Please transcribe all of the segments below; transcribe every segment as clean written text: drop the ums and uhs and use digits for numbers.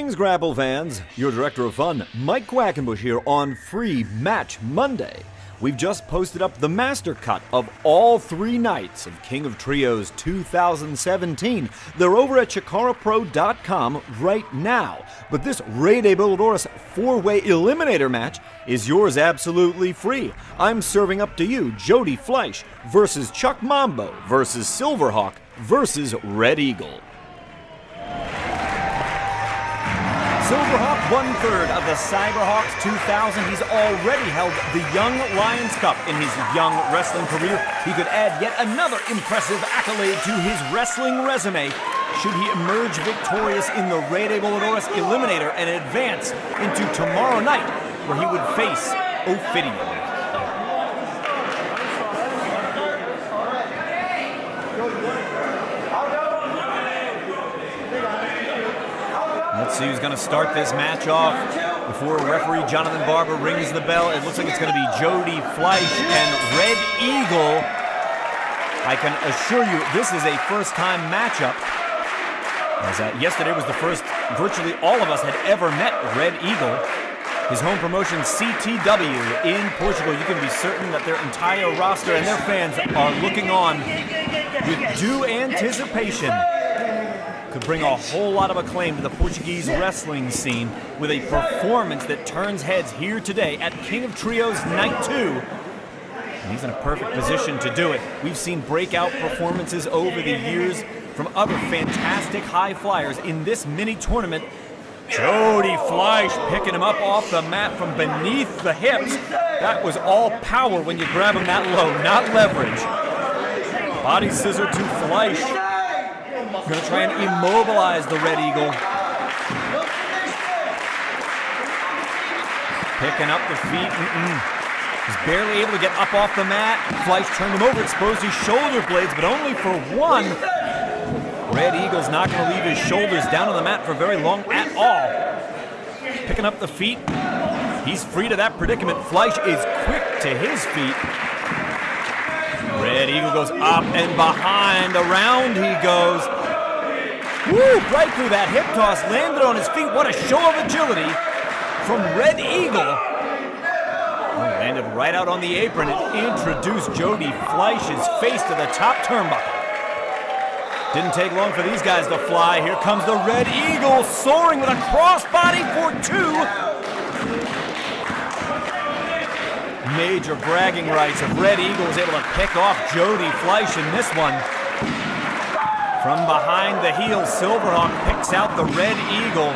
Greetings, Grapple fans. Your director of fun, Mike Quackenbush here on Free Match Monday. We've just posted up the master cut of all 3 nights of King of Trios 2017. They're over at CHIKARAPro.com right now. But this Rey de Voladores 4-way eliminator match is yours absolutely free. I'm serving up to you Jody Fleisch versus Chuck Mambo versus Sylverhawk versus Red Eagle. Sylverhawk, 1/3 of the Cyberhawks 2000. He's already held the Young Lions Cup in his young wrestling career. He could add yet another impressive accolade to his wrestling resume should he emerge victorious in the Rey de Voladores Eliminator and advance into tomorrow night, where he would face Ophidian. Let's see who's going to start this match off before referee Jonathan Barber rings the bell. It looks like it's going to be Jody Fleisch and Red Eagle. I can assure you this is a first-time matchup, as yesterday was the first virtually all of us had ever met Red Eagle. His home promotion, CTW, in Portugal. You can be certain that their entire roster and their fans are looking on with due anticipation. Could bring a whole lot of acclaim to the Portuguese wrestling scene with a performance that turns heads here today at King of Trios Night 2. And he's in a perfect position to do it. We've seen breakout performances over the years from other fantastic high flyers in this mini tournament. Jody Fleisch picking him up off the mat from beneath the hips. That was all power when you grab him that low, not leverage. Body scissor to Fleisch. Going to try and immobilize the Red Eagle. Picking up the feet. He's barely able to get up off the mat. Fleisch turned him over, exposed his shoulder blades, but only for one. Red Eagle's not going to leave his shoulders down on the mat for very long at all. Picking up the feet. He's free to that predicament. Fleisch is quick to his feet. Red Eagle goes up and behind. Around he goes. Woo! Right through that hip toss, landed on his feet. What a show of agility from Red Eagle. Landed right out on the apron and introduced Jody Fleisch's face to the top turnbuckle. Didn't take long for these guys to fly. Here comes the Red Eagle, soaring with a crossbody for 2. Major bragging rights if Red Eagle was able to pick off Jody Fleisch in this one. From behind the heels, Sylverhawk picks out the Red Eagle.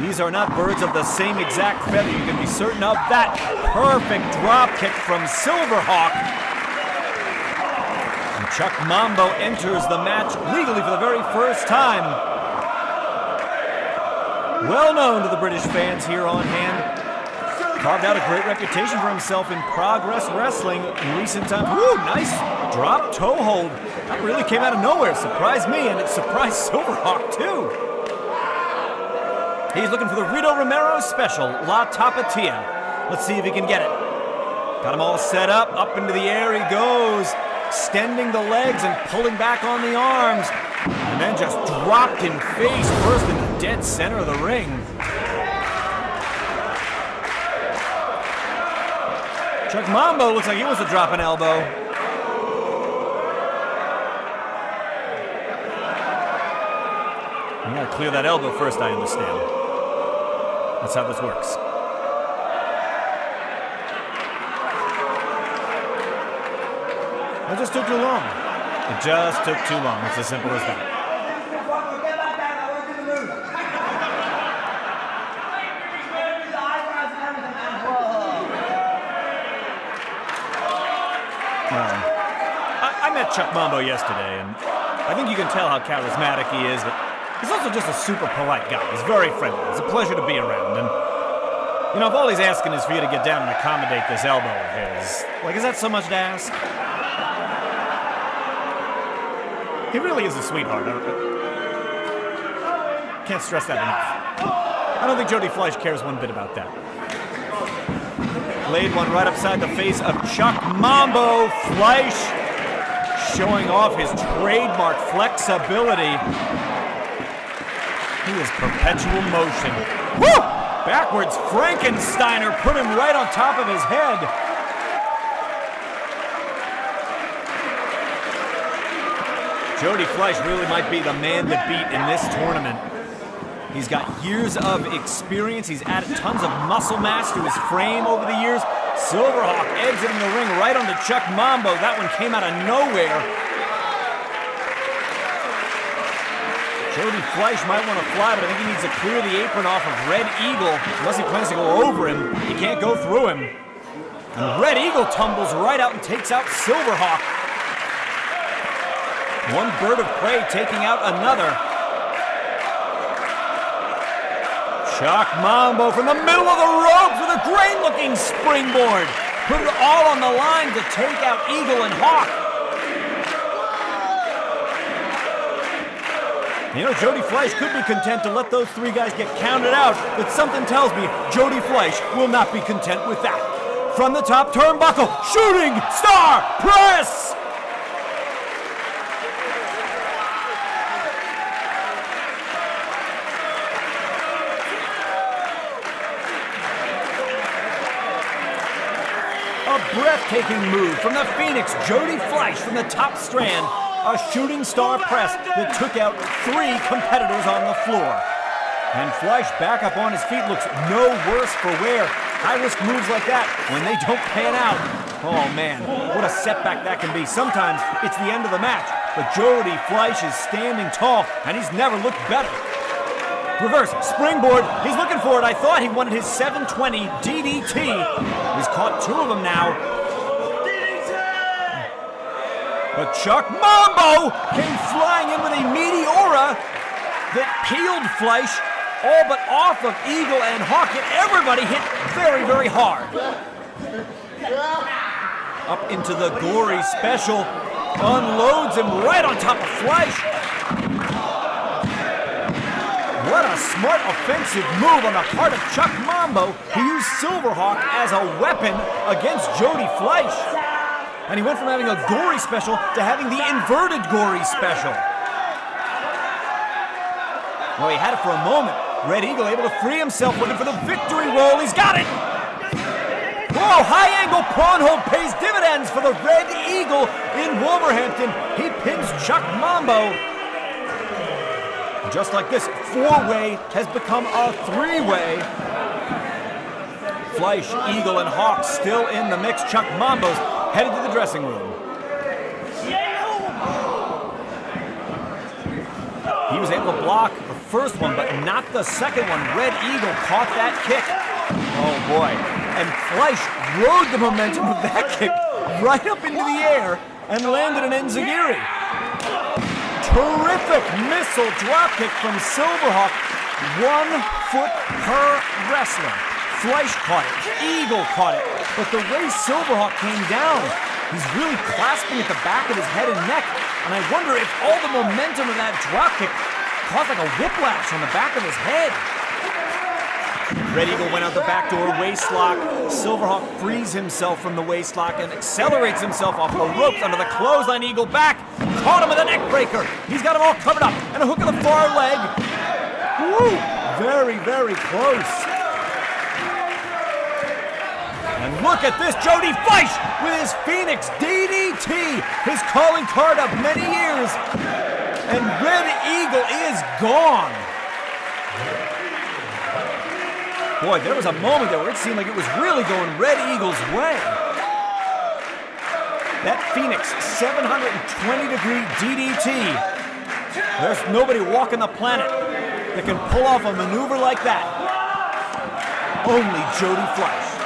These are not birds of the same exact feather. You can be certain of that. Perfect drop kick from Sylverhawk. And Chuck Mambo enters the match legally for the very first time. Well known to the British fans here on hand. Carved out a great reputation for himself in Progress Wrestling in recent times. Woo, nice drop toe hold. That really came out of nowhere. Surprised me, and it surprised Sylverhawk, too. He's looking for the Rito Romero special, La Tapatia. Let's see if he can get it. Got him all set up. Up into the air he goes. Extending the legs and pulling back on the arms. And then just dropped in face first in the dead center of the ring. Chuck Mambo looks like he wants to drop an elbow. You gotta clear that elbow first, I understand. That's how this works. It just took too long. It just took too long. It's as simple as that. I met Chuck Mambo yesterday, and I think you can tell how charismatic he is, but he's also just a super polite guy. He's very friendly. It's a pleasure to be around, and, you know, if all he's asking is for you to get down and accommodate this elbow of his, like, is that so much to ask? He really is a sweetheart. Can't stress that enough. I don't think Jody Fleisch cares one bit about that. Laid one right upside the face of Chuck Mambo. Fleisch showing off his trademark flexibility. He is perpetual motion. Woo! Backwards Frankensteiner put him right on top of his head. Jody Fleisch really might be the man to beat in this tournament. He's got years of experience. He's added tons of muscle mass to his frame over the years. Sylverhawk exiting the ring right onto Chuck Mambo. That one came out of nowhere. Jody Fleisch might want to fly, but I think he needs to clear the apron off of Red Eagle. Unless he plans to go over him, he can't go through him. And Red Eagle tumbles right out and takes out Sylverhawk. One bird of prey taking out another. Chuck Mambo from the middle of the ropes with a great-looking springboard. Put it all on the line to take out Eagle and Hawk. You know, Jody Fleisch could be content to let those three guys get counted out, but something tells me Jody Fleisch will not be content with that. From the top turnbuckle, shooting star press! A breathtaking move from the Phoenix, Jody Fleisch from the top strand. A shooting star press that took out three competitors on the floor. And Fleisch back up on his feet looks no worse for wear. High-risk moves like that, when they don't pan out, oh man, what a setback that can be. Sometimes it's the end of the match, but Jody Fleisch is standing tall, and he's never looked better. Reverse springboard, he's looking for it. I thought he wanted his 720 DDT. He's caught two of them now. But Chuck Mambo came flying in with a meteora that peeled Fleisch all but off of Eagle and Hawk, and everybody hit very, very hard. Up into the gory special, unloads him right on top of Fleisch. What a smart offensive move on the part of Chuck Mambo. He used Sylverhawk as a weapon against Jody Fleisch. And he went from having a gory special to having the inverted gory special. Well, he had it for a moment. Red Eagle able to free himself, looking for the victory roll. He's got it! Whoa, high angle prawn hold pays dividends for the Red Eagle in Wolverhampton. He pins Chuck Mambo. Just like this, four-way has become a three-way. Fleisch, Eagle, and Hawk still in the mix. Chuck Mambo's headed to the dressing room. He was able to block the first one, but not the second one. Red Eagle caught that kick. Oh boy. And Fleisch rode the momentum of that kick right up into the air and landed an enziguri. Terrific missile dropkick from Sylverhawk. 1 foot per wrestler. Fleisch caught it, Eagle caught it, but the way Sylverhawk came down, he's really clasping at the back of his head and neck, and I wonder if all the momentum of that dropkick caused like a whiplash on the back of his head. Red Eagle went out the back door, waistlock. Sylverhawk frees himself from the waistlock and accelerates himself off the ropes under the clothesline. Eagle back, caught him with a neck breaker. He's got him all covered up, and a hook in the far leg. Woo! Very, very close. And look at this, Jody Fleisch with his Phoenix DDT, his calling card of many years. And Red Eagle is gone. Boy, there was a moment there where it seemed like it was really going Red Eagle's way. That Phoenix 720-degree DDT. There's nobody walking the planet that can pull off a maneuver like that. Only Jody Fleisch.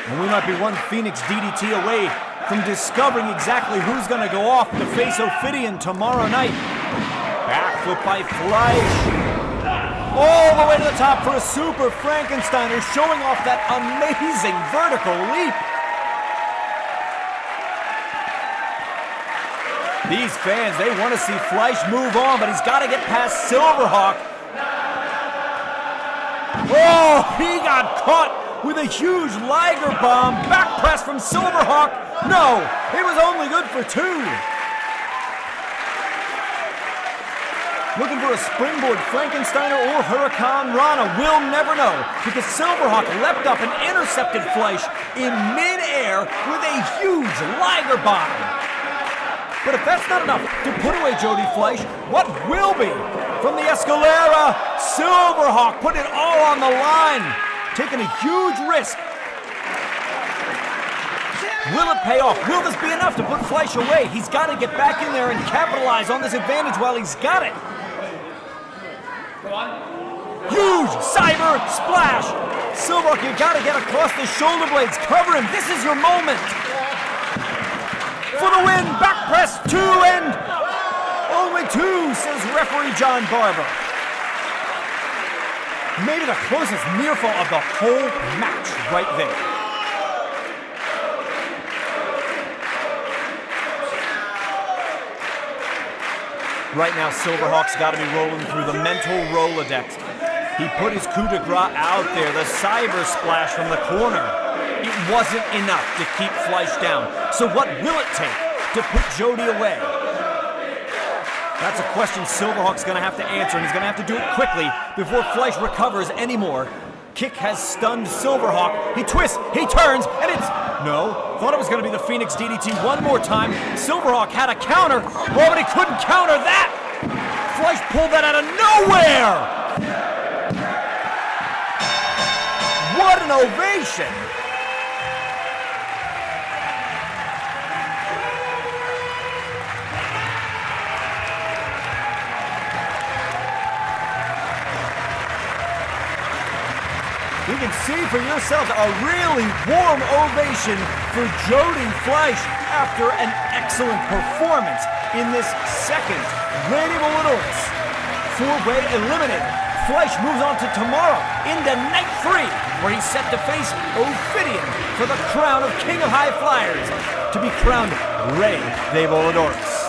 And we might be one Phoenix DDT away from discovering exactly who's going to go off to face Ophidian tomorrow night. Backflip by Fleisch. All the way to the top for a super Frankensteiner, showing off that amazing vertical leap. These fans, they want to see Fleisch move on, but he's got to get past Sylverhawk. Oh, he got caught with a huge Liger bomb. Back press from Sylverhawk. No, it was only good for 2. looking for a springboard Frankensteiner or Hurricane Rana. We'll never know, because Sylverhawk leapt up and intercepted Fleisch in mid-air with a huge Liger bomb. But if that's not enough to put away Jody Fleisch, what will be? From the Escalera, Sylverhawk put it all on the line, taking a huge risk. Will it pay off? Will this be enough to put Fleisch away? He's got to get back in there and capitalize on this advantage while he's got it. Huge cyber splash. Sylverhawk, you got to get across the shoulder blades. Cover him. This is your moment. For the win, back press 2 and only 2, says referee John Barber. Maybe the closest near fall of the whole match right there. Right now, Sylverhawk's got to be rolling through the mental Rolodex. He put his coup de grace out there, the cyber splash from the corner. It wasn't enough to keep Fleisch down. So what will it take to put Jody away? That's a question Sylverhawk's going to have to answer, and he's going to have to do it quickly before Fleisch recovers anymore. Kick has stunned Sylverhawk. He twists, he turns, and it's... No, thought it was going to be the Phoenix DDT one more time. Sylverhawk had a counter. Oh, but he couldn't counter that. Fleisch pulled that out of nowhere. What an ovation. You can see for yourselves a really warm ovation for Jody Fleisch after an excellent performance in this second Reign of Illinois 4-way eliminator. Fleisch moves on to tomorrow into night 3, where he's set to face Ophidian for the crown of King of High Flyers, to be crowned Rey de Voladores.